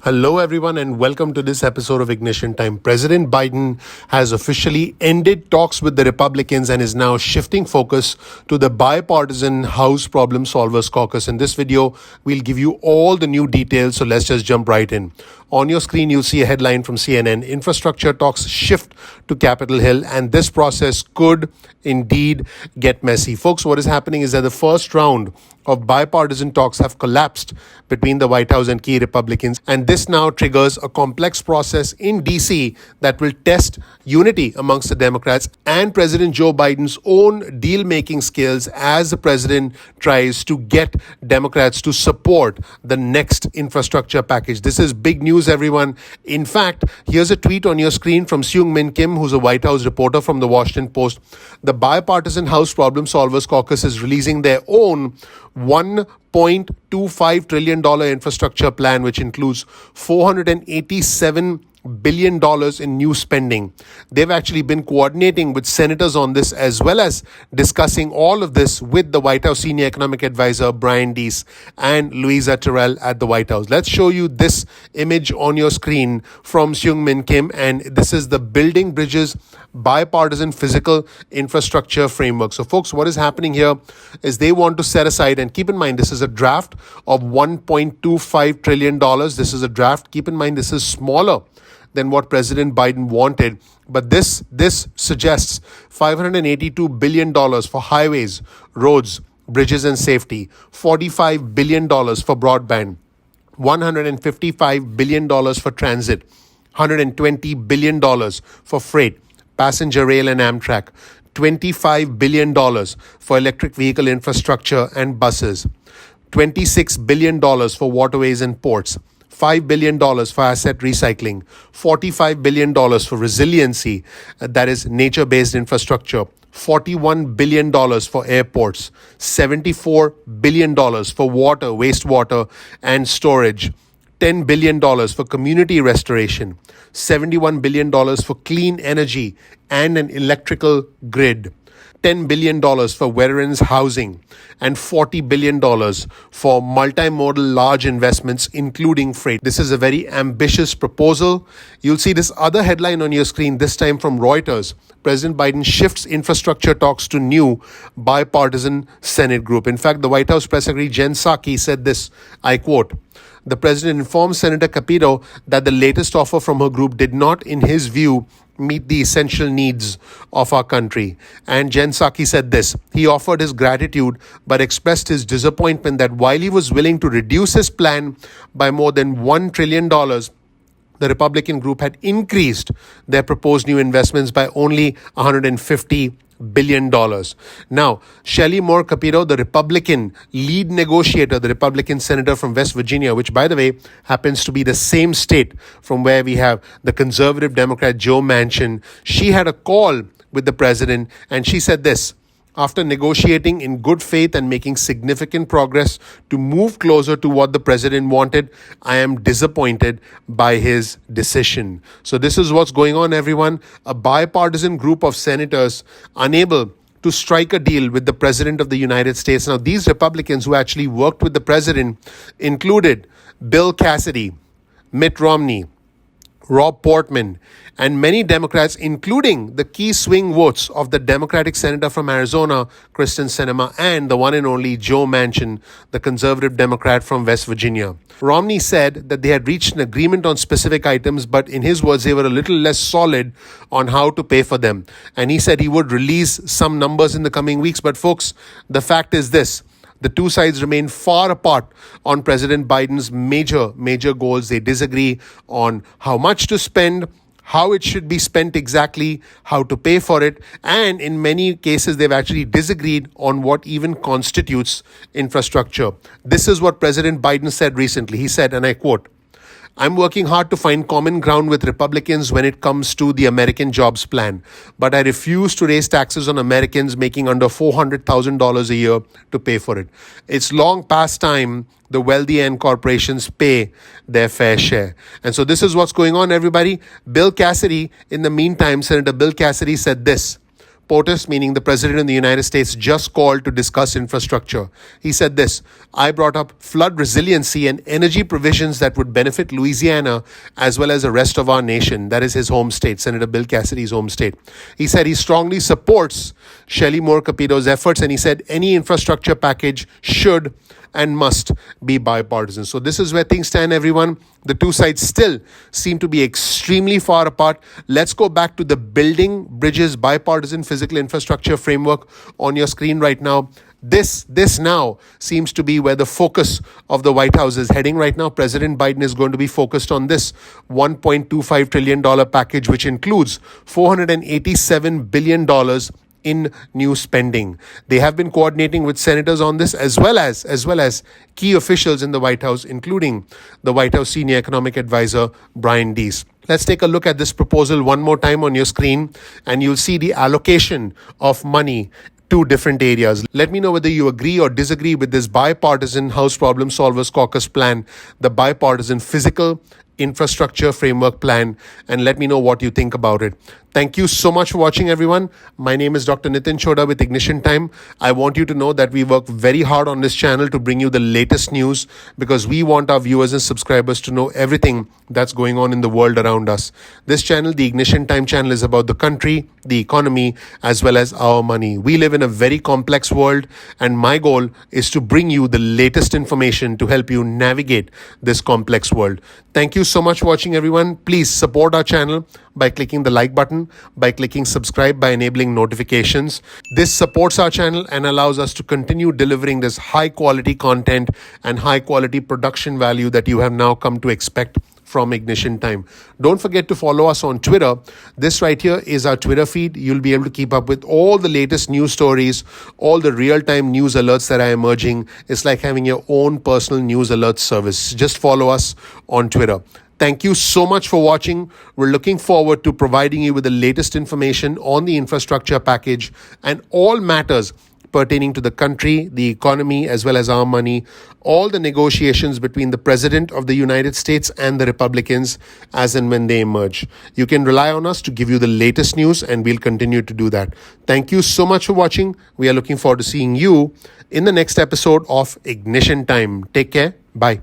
Hello, everyone, and welcome to this episode of Ignition Time. President Biden has officially ended talks with the Republicans and is now shifting focus to the Bipartisan House Problem Solvers Caucus. In this video, we'll give you all the new details, so let's just jump right in. On your screen, you'll see a headline from CNN. Infrastructure talks shift to Capitol Hill, and this process could indeed get messy. Folks, what is happening is that the first round of bipartisan talks have collapsed between the White House and key Republicans, and this now triggers a complex process in DC that will test unity amongst the Democrats and President Joe Biden's own deal-making skills as the president tries to get Democrats to support the next infrastructure package. This is big news, everyone. In fact, here's a tweet on your screen from Seung-Min Kim, who's a White House reporter from the Washington Post. The Bipartisan House Problem Solvers Caucus is releasing their own $1.25 trillion infrastructure plan, which includes $487 billion in new spending. They've actually been coordinating with senators on this, as well as discussing all of this with the White House senior economic advisor Brian Deese and Louisa Terrell at the White House. Let's show you this image on your screen from Seung-Min Kim, and this is the Building Bridges Bipartisan Physical Infrastructure Framework. So folks, what is happening here is they want to set aside, and keep in mind this is a draft of $1.25 trillion. This is a draft. Keep in mind this is smaller than what President Biden wanted. But this suggests $582 billion for highways, roads, bridges and safety, $45 billion for broadband, $155 billion for transit, $120 billion for freight, passenger rail and Amtrak, $25 billion for electric vehicle infrastructure and buses, $26 billion for waterways and ports, $5 billion for asset recycling, $45 billion for resiliency, that is nature-based infrastructure, $41 billion for airports, $74 billion for water, wastewater, and storage, $10 billion for community restoration, $71 billion for clean energy and an electrical grid, $10 billion for veterans housing, and $40 billion for multimodal large investments, including freight. This is a very ambitious proposal. You'll see this other headline on your screen, this time from Reuters. President Biden shifts infrastructure talks to new bipartisan Senate group. In fact, the White House press secretary Jen Psaki said this, I quote, "The president informed Senator Capito that the latest offer from her group did not, in his view, meet the essential needs of our country." And Jen Psaki said this, he offered his gratitude but expressed his disappointment that while he was willing to reduce his plan by more than $1 trillion, the Republican group had increased their proposed new investments by only $150 billion. Now, Shelley Moore Capito, the Republican lead negotiator, the Republican senator from West Virginia, which, by the way, happens to be the same state from where we have the conservative Democrat Joe Manchin, she had a call with the president, and she said this: "After negotiating in good faith and making significant progress to move closer to what the president wanted, I am disappointed by his decision." So this is what's going on, everyone. A bipartisan group of senators unable to strike a deal with the president of the United States. Now, these Republicans who actually worked with the president included Bill Cassidy, Mitt Romney, Rob Portman, and many Democrats, including the key swing votes of the Democratic senator from Arizona, Kristen Sinema, and the one and only Joe Manchin, the conservative Democrat from West Virginia. Romney said that they had reached an agreement on specific items, but in his words, they were a little less solid on how to pay for them. And he said he would release some numbers in the coming weeks. But folks, the fact is this: the two sides remain far apart on President Biden's major goals. They disagree on how much to spend, how it should be spent exactly, how to pay for it, and in many cases, they've actually disagreed on what even constitutes infrastructure. This is what President Biden said recently. He said, and I quote, "I'm working hard to find common ground with Republicans when it comes to the American Jobs Plan, but I refuse to raise taxes on Americans making under $400,000 a year to pay for it. It's long past time the wealthy and corporations pay their fair share." And so this is what's going on, everybody. Bill Cassidy, in the meantime, Senator Bill Cassidy said this: POTUS, meaning the President of the United States, just called to discuss infrastructure. He said this: I brought up flood resiliency and energy provisions that would benefit Louisiana as well as the rest of our nation. That is his home state, Senator Bill Cassidy's home state. He said he strongly supports Shelley Moore Capito's efforts, and he said any infrastructure package should and must be bipartisan. So this is where things stand, everyone. The two sides still seem to be extremely far apart. Let's go back to the Building Bridges Bipartisan Physical Infrastructure Framework on your screen right now. This now seems to be where the focus of the White House is heading right now. President Biden is going to be focused on this $1.25 trillion package, which includes $487 billion in new spending. They have been coordinating with senators on this as well as key officials in the White House, including the White House senior economic advisor Brian Deese. Let's take a look at this proposal one more time on your screen, and you'll see the allocation of money to different areas. Let me know whether you agree or disagree with this bipartisan House Problem Solvers Caucus plan, the bipartisan physical infrastructure framework plan, and let me know what you think about it. Thank you so much for watching, everyone. My name is Dr. Nitin Chhoda with Ignition Time. I want you to know that we work very hard on this channel to bring you the latest news, because we want our viewers and subscribers to know everything that's going on in the world around us. This channel, the Ignition Time channel, is about the country, the economy, as well as our money. We live in a very complex world, and my goal is to bring you the latest information to help you navigate this complex world. Thank you so much for watching, everyone. Please support our channel by clicking the like button, by clicking subscribe, by enabling notifications. This supports our channel and allows us to continue delivering this high quality content and high quality production value that you have now come to expect from Ignition Time. Don't forget to follow us on Twitter. This right here is our Twitter feed. You'll be able to keep up with all the latest news stories, all the real-time news alerts that are emerging. It's like having your own personal news alert service. Just follow us on Twitter. Thank you so much for watching. We're looking forward to providing you with the latest information on the infrastructure package and all matters pertaining to the country, the economy, as well as our money, all the negotiations between the President of the United States and the Republicans as and when they emerge. You can rely on us to give you the latest news, and we'll continue to do that. Thank you so much for watching. We are looking forward to seeing you in the next episode of Ignition Time. Take care. Bye.